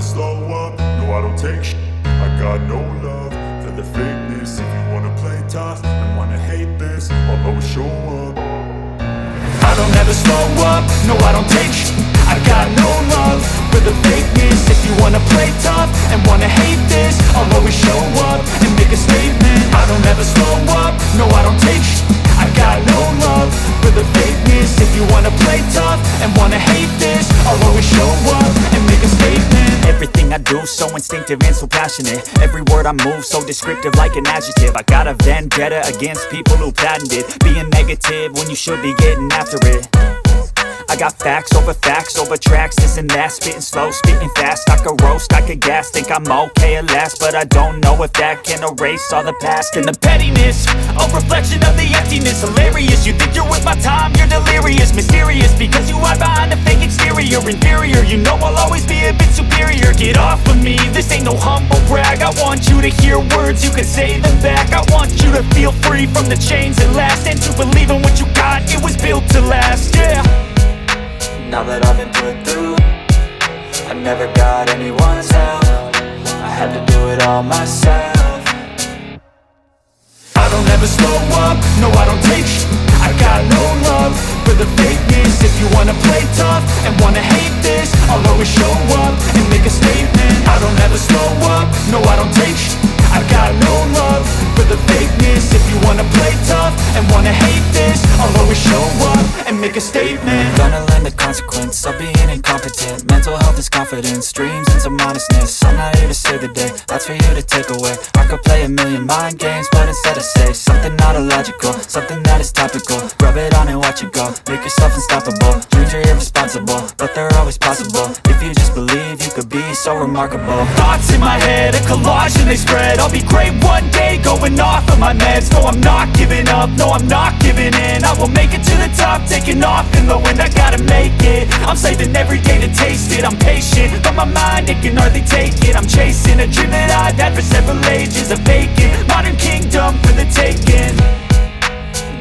never slow up, no I don't take shit. I got no love for the fakeness. If you wanna play tough and wanna hate this, I'll always show up. I don't ever slow up, no I don't take shit. I got no love for the fakeness. If you wanna play tough and wanna hate this, I'll always show up and make a statement. I don't ever slow up, no I don't take shit. I got no love for the fakeness. If you wanna play tough and wanna hate this, I'll always show up and make a statement. Everything I do so instinctive and so passionate. Every word I move so descriptive like an adjective. I got a vendetta against people who patented being negative when you should be getting after it. I got facts over tracks, this and that. Spitting slow, spitting fast. I could roast, I could gas. Think I'm okay at last, but I don't know if that can erase all the past. And the pettiness, a reflection of the emptiness. Hilarious, you think you're with my time, you're delirious. Mysterious, because you hide behind a fake exterior. Inferior, you know I'll always be a bit superior. Get off of me, this ain't no humble brag. I want you to hear words, you can say them back. I want you to feel free from the chains that last, and to believe in what you got, it was built to last, yeah. Now that I've been put through, I never got anyone's help. I had to do it all myself. I don't ever slow up, no I don't take shit. I got no love for the fakeness. If you wanna play tough and wanna hate this, I'll always show up and make a statement. I don't ever slow up, no I don't take shit. I got no love for the fakeness. If you wanna play tough and wanna hate this, I'll always show up and make a statement. Gonna learn the consequence of being incompetent. Mental health is confidence, dreams and some honestness. I'm not here to save the day, that's for you to take away. I could play a million mind games, but instead I say something not illogical, something that is topical. Rub it on and watch it go, make yourself unstoppable. Dreams are irresponsible, but they're always possible. If you just believe, you could be so remarkable. Thoughts in my head, a collage and they spread. I'll be great one day, going off of my meds. No, I'm not giving up, no, I'm not giving in. I will make it to the top, taking off in the wind. I gotta make it, I'm saving every day to taste it. I'm patient, but my mind, it can hardly take it. I'm chasing a dream that I've had for several ages. A vacant, modern kingdom for the taking.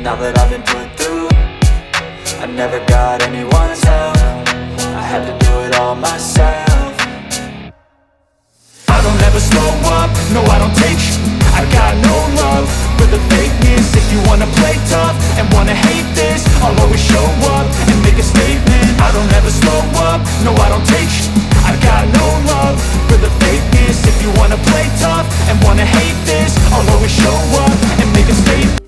Now that I've been put through, I never got anyone's help. I had to do it all myself. I don't ever slow up, no I don't take shit. I got no love for the fakeness. If you wanna play tough and wanna hate this, I'll always show up and make a statement. I don't ever slow up, no I don't take shit. I got no love for the fakeness. If you wanna play tough and wanna hate this, I'll always show up and make a statement.